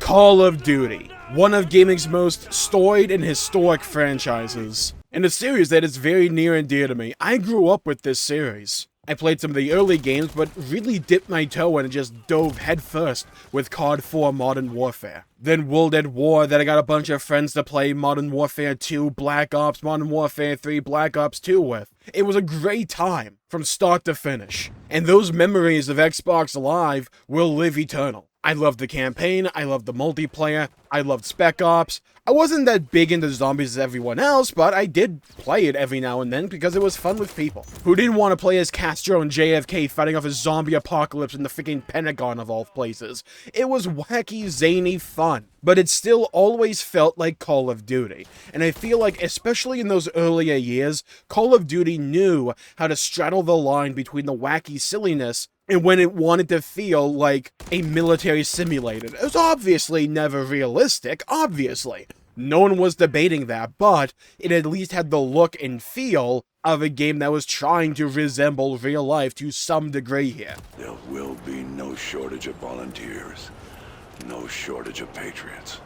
Call of Duty, one of gaming's most storied and historic franchises, and a series that is very near and dear to me. I grew up with this series. I played some of the early games, but really dipped my toe in and just dove headfirst with COD 4 Modern Warfare. Then World at War, then I got a bunch of friends to play Modern Warfare 2, Black Ops, Modern Warfare 3, Black Ops 2 with. It was a great time, from start to finish. And those memories of Xbox Live will live eternal. I loved the campaign, I loved the multiplayer, I loved Spec Ops. I wasn't that big into zombies as everyone else, but I did play it every now and then because it was fun with people. Who didn't want to play as Castro and JFK fighting off a zombie apocalypse in the freaking Pentagon of all places? It was wacky, zany fun, but it still always felt like Call of Duty. And I feel like, especially in those earlier years, Call of Duty knew how to straddle the line between the wacky silliness and when it wanted to feel like a military simulator. It was obviously never realistic, obviously. No one was debating that, but it at least had the look and feel of a game that was trying to resemble real life to some degree here. There will be no shortage of volunteers, no shortage of patriots.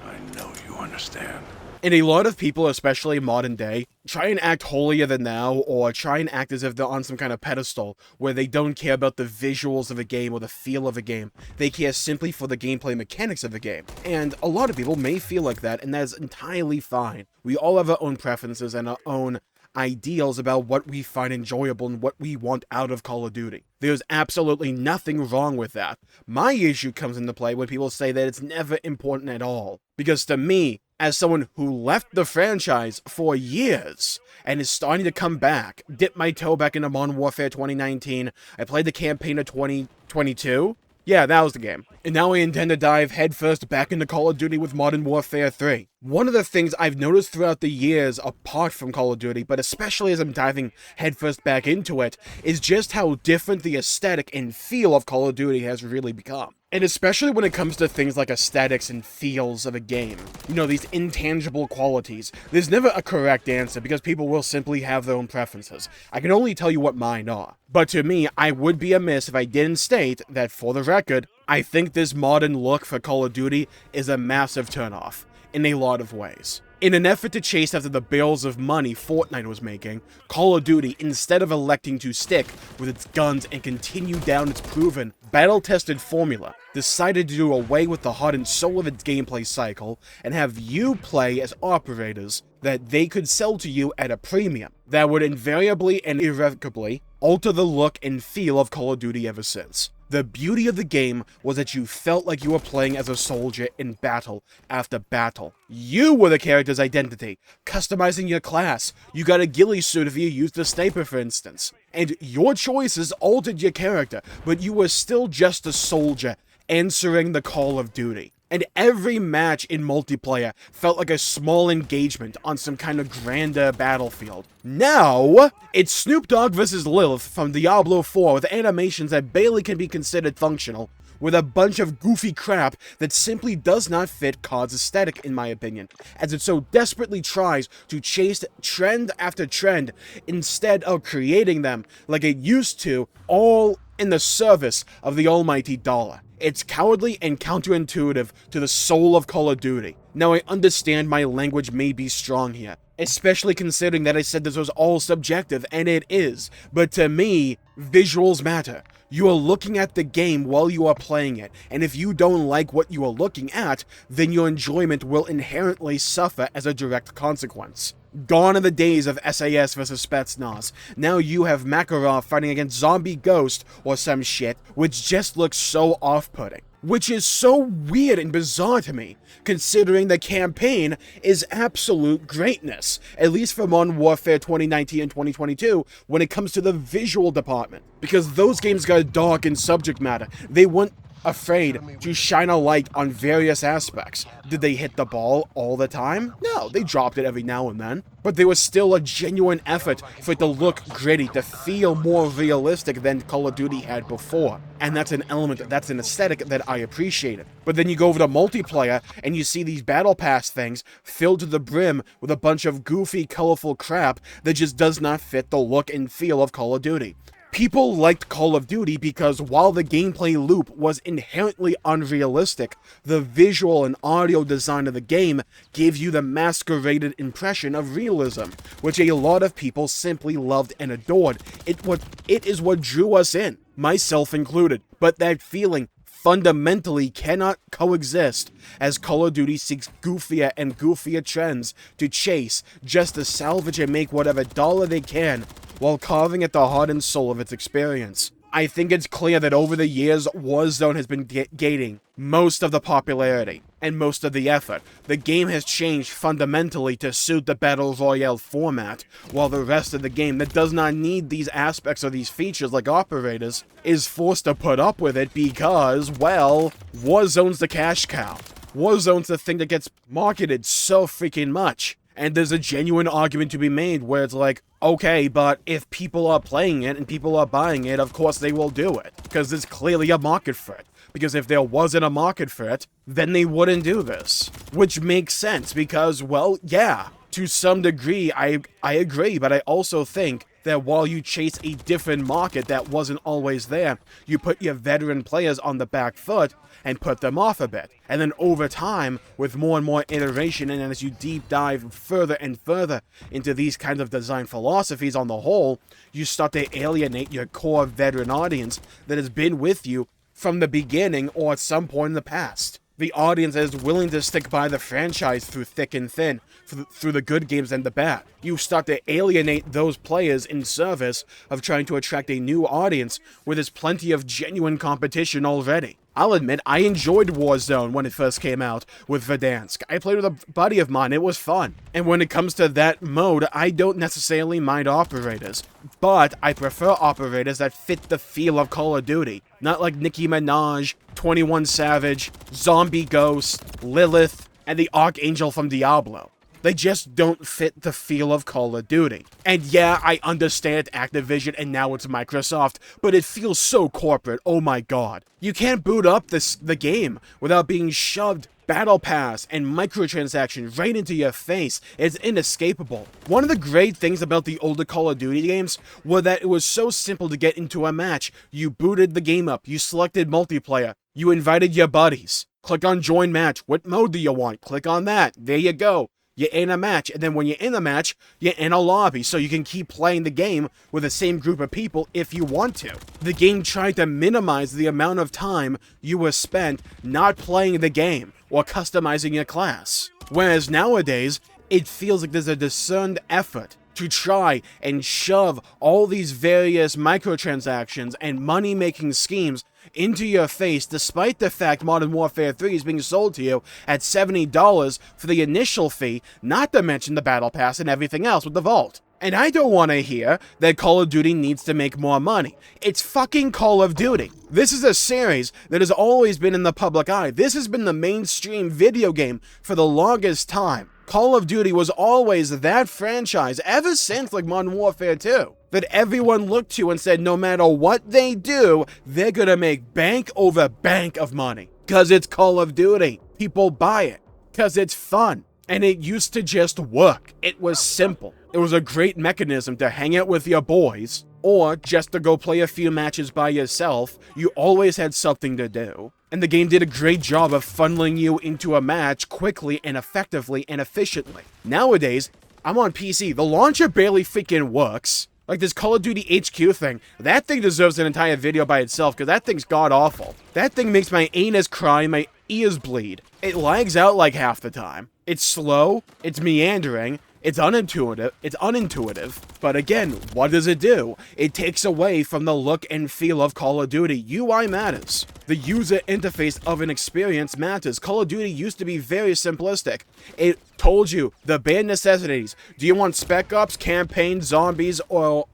I know you understand. And a lot of people, especially modern day, try and act holier than thou, or try and act as if they're on some kind of pedestal, where they don't care about the visuals of a game or the feel of a game. They care simply for the gameplay mechanics of the game. And a lot of people may feel like that, and that's entirely fine. We all have our own preferences and our own ideals about what we find enjoyable and what we want out of Call of Duty. There's absolutely nothing wrong with that. My issue comes into play when people say that it's never important at all. Because to me, as someone who left the franchise for years and is starting to come back, dip my toe back into Modern Warfare 2019, I played the campaign of 2022. Yeah, that was the game. And now I intend to dive headfirst back into Call of Duty with Modern Warfare 3. One of the things I've noticed throughout the years, apart from Call of Duty, but especially as I'm diving headfirst back into it, is just how different the aesthetic and feel of Call of Duty has really become. And especially when it comes to things like aesthetics and feels of a game. You know, these intangible qualities. There's never a correct answer because people will simply have their own preferences. I can only tell you what mine are. But to me, I would be amiss if I didn't state that, for the record, I think this modern look for Call of Duty is a massive turnoff, in a lot of ways. In an effort to chase after the bills of money Fortnite was making, Call of Duty, instead of electing to stick with its guns and continue down its proven, battle-tested formula, decided to do away with the heart and soul of its gameplay cycle and have you play as operators that they could sell to you at a premium that would invariably and irrevocably alter the look and feel of Call of Duty ever since. The beauty of the game was that you felt like you were playing as a soldier in battle after battle. You were the character's identity, customizing your class. You got a ghillie suit if you used a sniper, for instance. And your choices altered your character, but you were still just a soldier answering the call of duty. And every match in multiplayer felt like a small engagement on some kind of grander battlefield. Now, it's Snoop Dogg vs. Lilith from Diablo 4 with animations that barely can be considered functional, with a bunch of goofy crap that simply does not fit COD's aesthetic, in my opinion, as it so desperately tries to chase trend after trend instead of creating them like it used to, all in the service of the almighty dollar. It's cowardly and counterintuitive to the soul of Call of Duty. Now, I understand my language may be strong here, especially considering that I said this was all subjective, and it is, but to me, visuals matter. You are looking at the game while you are playing it, and if you don't like what you are looking at, then your enjoyment will inherently suffer as a direct consequence. Gone are the days of SAS vs Spetsnaz. Now you have Makarov fighting against Zombie Ghost or some shit, which just looks so off-putting. Which is so weird and bizarre to me, considering the campaign is absolute greatness, at least for Modern Warfare 2019 and 2022, when it comes to the visual department. Because those games got dark in subject matter. They weren't afraid to shine a light on various aspects. Did they hit the ball all the time? No, they dropped it every now and then. But there was still a genuine effort for it to look gritty, to feel more realistic than Call of Duty had before. And that's an element, that's an aesthetic that I appreciated. But then you go over to multiplayer, and you see these battle pass things filled to the brim with a bunch of goofy, colorful crap that just does not fit the look and feel of Call of Duty. People liked Call of Duty because while the gameplay loop was inherently unrealistic, the visual and audio design of the game gave you the masqueraded impression of realism, which a lot of people simply loved and adored. It is what drew us in, myself included, but that feeling fundamentally cannot coexist as Call of Duty seeks goofier and goofier trends to chase just to salvage and make whatever dollar they can while carving at the heart and soul of its experience. I think it's clear that over the years, Warzone has been gaining most of the popularity and most of the effort. The game has changed fundamentally to suit the Battle Royale format, while the rest of the game that does not need these aspects or these features like operators is forced to put up with it because, well, Warzone's the cash cow. Warzone's the thing that gets marketed so freaking much. And there's a genuine argument to be made where it's like, okay, but if people are playing it and people are buying it, of course they will do it. Because there's clearly a market for it. Because if there wasn't a market for it, then they wouldn't do this. Which makes sense because, well, yeah, to some degree, I agree, but I also think that while you chase a different market that wasn't always there, you put your veteran players on the back foot and put them off a bit. And then over time, with more and more iteration, and as you deep dive further and further into these kinds of design philosophies on the whole, you start to alienate your core veteran audience that has been with you from the beginning or at some point in the past. The audience that is willing to stick by the franchise through thick and thin, through the good games and the bad. You start to alienate those players in service of trying to attract a new audience where there's plenty of genuine competition already. I'll admit, I enjoyed Warzone when it first came out with Verdansk. I played with a buddy of mine, it was fun. And when it comes to that mode, I don't necessarily mind operators. But I prefer operators that fit the feel of Call of Duty. Not like Nicki Minaj, 21 Savage, Zombie Ghost, Lilith, and the Archangel from Diablo. They just don't fit the feel of Call of Duty. And yeah, I understand Activision and now it's Microsoft, but it feels so corporate, oh my god. You can't boot up the game without being shoved Battle Pass and microtransactions right into your face. It's inescapable. One of the great things about the older Call of Duty games was that it was so simple to get into a match. You booted the game up, you selected multiplayer, you invited your buddies. Click on join match, what mode do you want? Click on that, there you go. You're in a match, and then when you're in the match, you're in a lobby, so you can keep playing the game with the same group of people if you want to. The game tried to minimize the amount of time you were spent not playing the game or customizing your class. Whereas nowadays, it feels like there's a discerned effort to try and shove all these various microtransactions and money-making schemes into your face, despite the fact Modern Warfare 3 is being sold to you at $70 for the initial fee, not to mention the Battle Pass and everything else with the Vault. And I don't want to hear that Call of Duty needs to make more money. It's fucking Call of Duty. This is a series that has always been in the public eye. This has been the mainstream video game for the longest time. Call of Duty was always that franchise, ever since like Modern Warfare 2, that everyone looked to and said no matter what they do, they're gonna make bank over bank of money. Cause it's Call of Duty. People buy it. Cause it's fun. And it used to just work. It was simple. It was a great mechanism to hang out with your boys, or just to go play a few matches by yourself. You always had something to do. And the game did a great job of funneling you into a match quickly and effectively and efficiently. Nowadays, I'm on PC. The launcher barely freaking works. Like this Call of Duty HQ thing, that thing deserves an entire video by itself because that thing's god-awful. That thing makes my anus cry and my ears bleed. It lags out like half the time. It's slow, it's meandering, it's unintuitive, but again, what does it do? It takes away from the look and feel of Call of Duty. UI matters. The user interface of an experience matters. Call of Duty used to be very simplistic. It told you the bare necessities. Do you want Spec Ops, campaign, zombies, or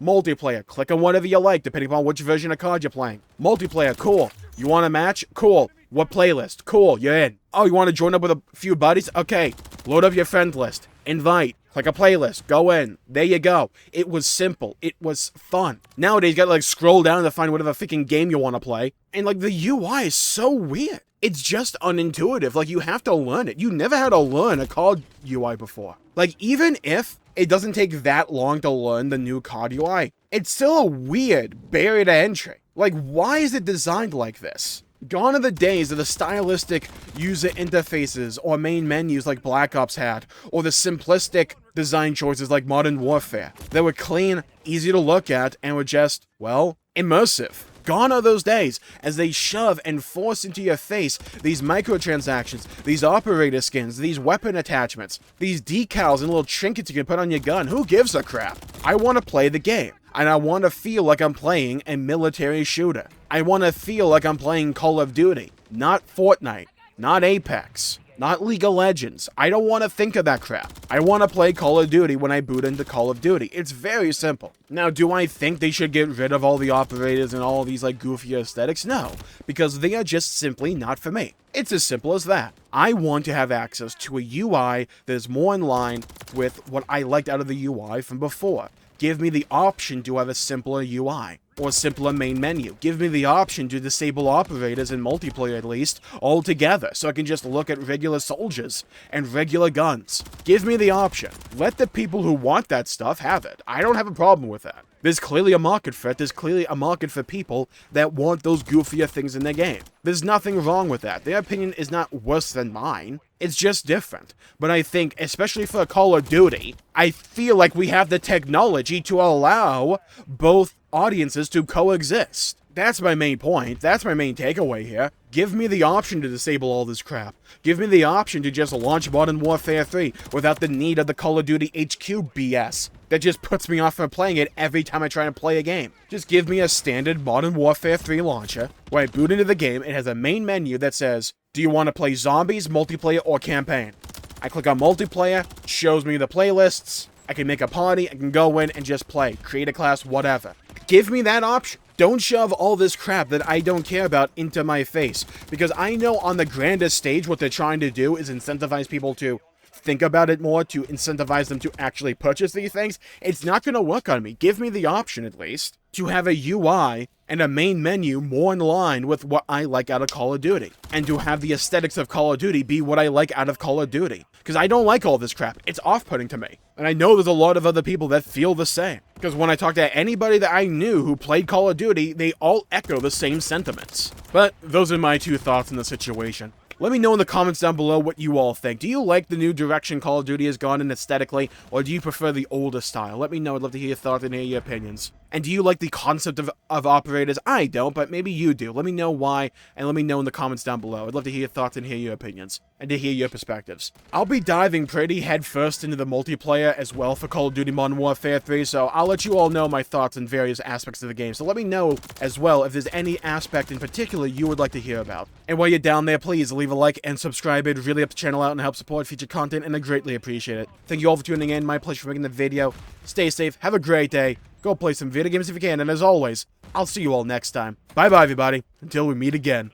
multiplayer? Click on whatever you like, depending upon which version of COD you're playing. Multiplayer, cool. You want a match? Cool. What playlist? Cool, you're in. Oh, you want to join up with a few buddies? Okay, load up your friend list. Invite. Click a playlist. Go in. There you go. It was simple. It was fun. Nowadays, you gotta like scroll down to find whatever freaking game you want to play. And like the UI is so weird. It's just unintuitive. Like you have to learn it. You never had to learn a COD UI before. Like even if It doesn't take that long to learn the new COD UI. It's still a weird barrier to entry. Like, why is it designed like this? Gone are the days of the stylistic user interfaces or main menus like Black Ops had, or the simplistic design choices like Modern Warfare. They were clean, easy to look at, and were just, well, immersive. Gone are those days, as they shove and force into your face these microtransactions, these operator skins, these weapon attachments, these decals and little trinkets you can put on your gun. Who gives a crap? I want to play the game, and I want to feel like I'm playing a military shooter. I want to feel like I'm playing Call of Duty, not Fortnite, not Apex, not League of Legends. I don't want to think of that crap. I want to play Call of Duty when I boot into Call of Duty. It's very simple. Now, do I think they should get rid of all the operators and all these like goofy aesthetics? No, because they are just simply not for me. It's as simple as that. I want to have access to a UI that is more in line with what I liked out of the UI from before. Give me the option to have a simpler UI, or a simpler main menu. Give me the option to disable operators in multiplayer at least, altogether, so I can just look at regular soldiers and regular guns. Give me the option. Let the people who want that stuff have it. I don't have a problem with that. There's clearly a market for it. There's clearly a market for people that want those goofier things in their game. There's nothing wrong with that. Their opinion is not worse than mine. It's just different. But I think, especially for Call of Duty, I feel like we have the technology to allow both audiences to coexist. That's my main point. That's my main takeaway here. Give me the option to disable all this crap. Give me the option to just launch Modern Warfare 3 without the need of the Call of Duty HQ BS that just puts me off from playing it every time I try to play a game. Just give me a standard Modern Warfare 3 launcher where I boot into the game. It has a main menu that says, do you want to play zombies, multiplayer, or campaign? I click on multiplayer, shows me the playlists. I can make a party, I can go in and just play, create a class, whatever. Give me that option. Don't shove all this crap that I don't care about into my face, because I know on the grandest stage what they're trying to do is incentivize people to think about it more, to incentivize them to actually purchase these things. It's not going to work on me. Give me the option, at least, to have a UI and a main menu more in line with what I like out of Call of Duty, and to have the aesthetics of Call of Duty be what I like out of Call of Duty, because I don't like all this crap. It's off-putting to me, and I know there's a lot of other people that feel the same, because when I talk to anybody that I knew who played Call of Duty, they all echo the same sentiments. But those are my two thoughts on the situation. Let me know in the comments down below what you all think. Do you like the new direction Call of Duty has gone in aesthetically, or do you prefer the older style? Let me know. I'd love to hear your thoughts and hear your opinions. And do you like the concept of operators? I don't, but maybe you do. Let me know why, and let me know in the comments down below. I'd love to hear your thoughts and hear your opinions, and to hear your perspectives. I'll be diving pretty headfirst into the multiplayer as well for Call of Duty Modern Warfare 3, so I'll let you all know my thoughts on various aspects of the game. So let me know as well if there's any aspect in particular you would like to hear about. And while you're down there, please leave a like and subscribe. It'd really help the channel out and help support future content, and I greatly appreciate it. Thank you all for tuning in. My pleasure for making the video. Stay safe. Have a great day. Go play some video games if you can, and as always, I'll see you all next time. Bye-bye, everybody, until we meet again.